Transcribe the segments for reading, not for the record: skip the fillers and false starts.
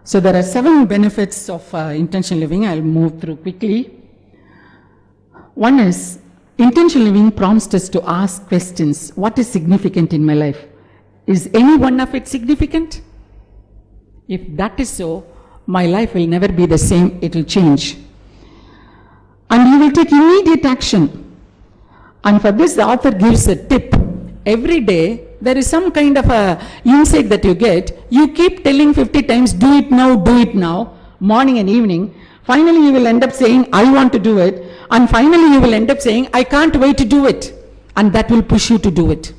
So there are 7 benefits of intentional living. I'll move through quickly. One is, intentional living prompts us to ask questions. What is significant in my life? Is any one of it significant? If that is so, my life will never be the same, it will change. And you will take immediate action. And for this, the author gives a tip. Every day, there is some kind of a insight that you get. You keep telling 50 times, do it now, morning and evening. Finally, you will end up saying, I want to do it. And finally, you will end up saying, I can't wait to do it. And that will push you to do it.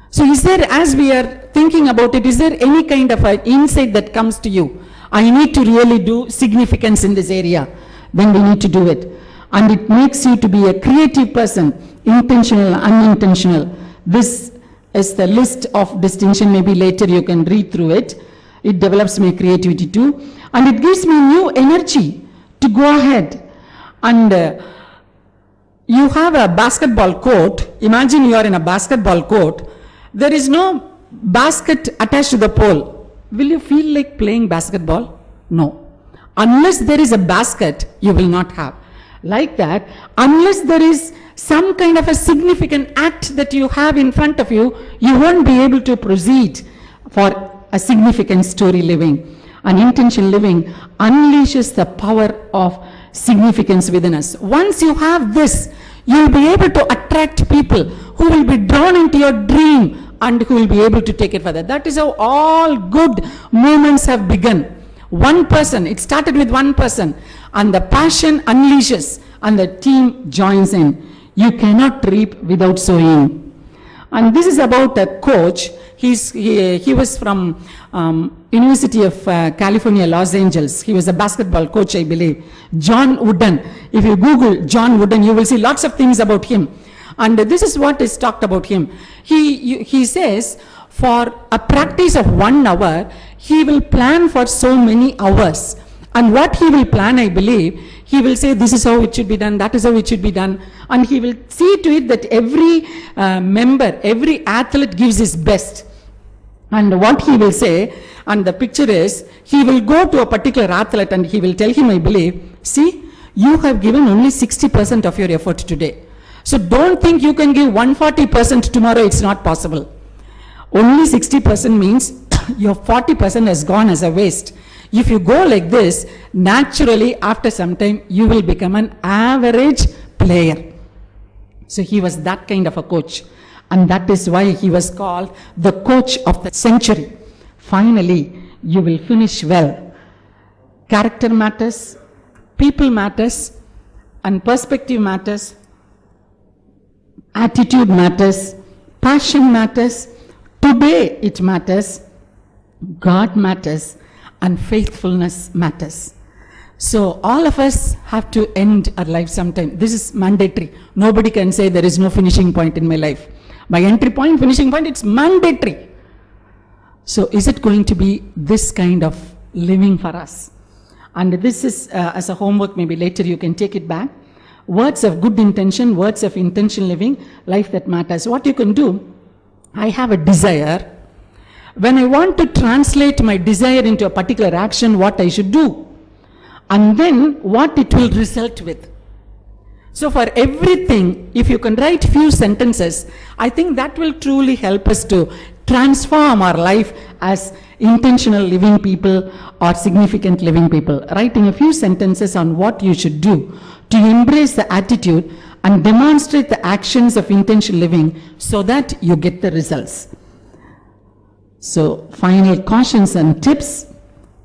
So is there, as we are thinking about it, is there any kind of an insight that comes to you? I need to really do significance in this area. Then we need to do it. And it makes you to be a creative person, intentional, unintentional. This is the list of distinction. Maybe later you can read through it. It develops my creativity too. And it gives me new energy to go ahead. And you have a basketball court. Imagine you are in a basketball court. There is no basket attached to the pole. Will you feel like playing basketball? No. Unless there is a basket, you will not have. Like that, unless there is some kind of a significant act that you have in front of you, you won't be able to proceed for a significant story living. And intentional living unleashes the power of significance within us. Once you have this, you'll be able to attract people who will be drawn into your dream and who will be able to take it further. That is how all good movements have begun. One person, it started with one person, and the passion unleashes and the team joins in. You cannot reap without sowing. And this is about a coach. He was from University of California, Los Angeles. He was a basketball coach, I believe. John Wooden. If you Google John Wooden, you will see lots of things about him. And this is what is talked about him. He says, for a practice of 1 hour, he will plan for so many hours. And what he will plan, I believe, he will say, this is how it should be done, that is how it should be done. And he will see to it that every member, every athlete gives his best. And what he will say, and the picture is, he will go to a particular athlete and he will tell him, I believe, see, you have given only 60% of your effort today. So don't think you can give 140% tomorrow, it's not possible. Only 60% means your 40% has gone as a waste. If you go like this, naturally after some time you will become an average player. So he was that kind of a coach, and that is why he was called the coach of the century. Finally, you will finish well. Character matters, people matters, and perspective matters, attitude matters, passion matters, today it matters, God matters, and faithfulness matters. So all of us have to end our life sometime. This is mandatory. Nobody can say there is no finishing point in my life. My entry point, finishing point, it's mandatory. So is it going to be this kind of living for us? And this is as a homework, maybe later you can take it back. Words of good intention, words of intentional living, life that matters. What you can do, I have a desire. When I want to translate my desire into a particular action, what I should do, and then what it will result with. So for everything, if you can write few sentences, I think that will truly help us to transform our life as intentional living people or significant living people. Writing a few sentences on what you should do to embrace the attitude and demonstrate the actions of intentional living so that you get the results. So final cautions and tips,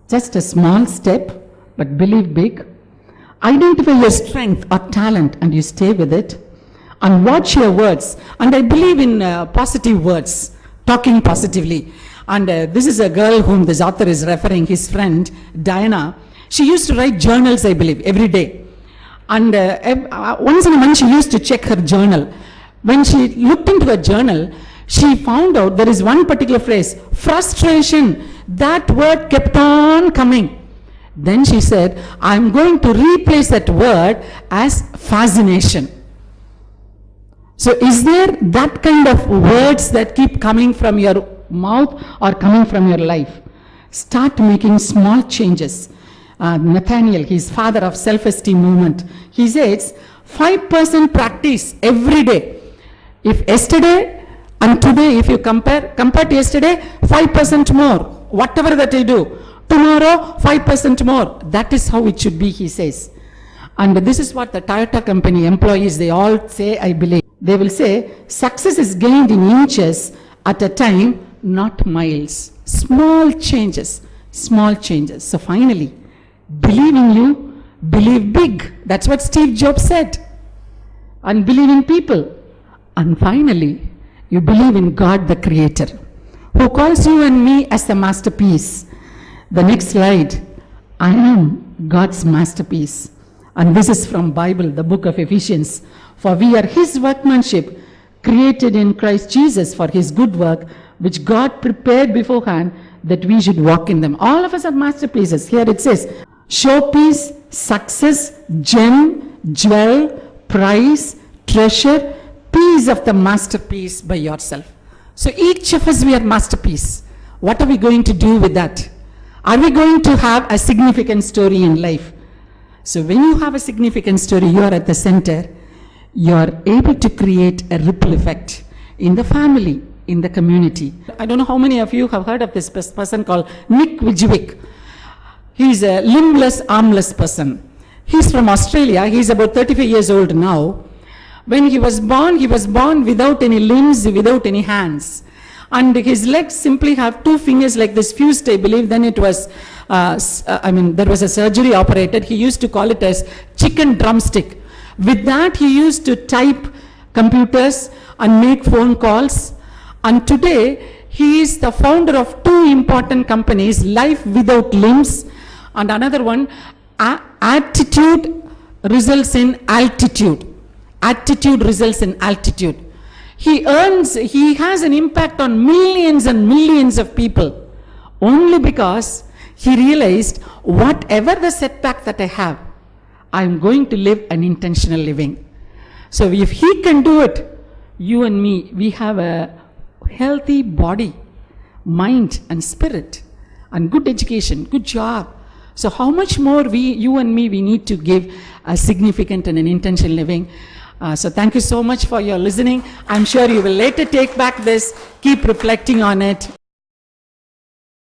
just a small step, but believe big. Identify your strength or talent and you stay with it. And watch your words. And I believe in positive words, talking positively. And this is a girl whom this author is referring, his friend, Diana. She used to write journals, I believe, every day. And once in a month she used to check her journal. When she looked into her journal, she found out there is one particular phrase, frustration. That word kept on coming. Then she said, I'm going to replace that word as fascination. So is there that kind of words that keep coming from your mouth or coming from your life? Start making small changes. Nathaniel, he's father of self-esteem movement, he says 5% practice every day. If yesterday and today, if you compare to yesterday, 5% more, whatever that you do, tomorrow 5% more. That is how it should be, he says. And this is what the Toyota company employees, they all say, I believe. They will say, success is gained in inches at a time, not miles. Small changes, small changes. So finally, believe in you, believe big. That's what Steve Jobs said. And believe in people. And finally, you believe in God the Creator, who calls you and me as a masterpiece. The next slide, I am God's masterpiece. And this is from Bible, the book of Ephesians. For we are His workmanship, created in Christ Jesus for His good work, which God prepared beforehand that we should walk in them. All of us are masterpieces. Here it says, showpiece, success, gem, jewel, prize, treasure, piece of the masterpiece by yourself. So each of us, we are masterpiece. What are we going to do with that? Are we going to have a significant story in life? So when you have a significant story, you are at the center, you are able to create a ripple effect in the family, in the community. I don't know how many of you have heard of this person called Nick Vujicic. He's a limbless, armless person. He's from Australia. He's about 35 years old now. When he was born without any limbs, without any hands. And his legs simply have 2 fingers like this fused, I believe. Then it was, there was a surgery operated. He used to call it as chicken drumstick. With that, he used to type computers and make phone calls. And today, he is the founder of 2 important companies, Life Without Limbs, and another one, Attitude Results in Altitude. Attitude results in altitude. He has an impact on millions and millions of people only because he realized whatever the setback that I have, I'm going to live an intentional living. So if he can do it, you and me, we have a healthy body, mind and spirit and good education, good job. So how much more you and me, we need to give a significant and an intentional living. So thank you so much for your listening. I'm sure you will later take back this, keep reflecting on it.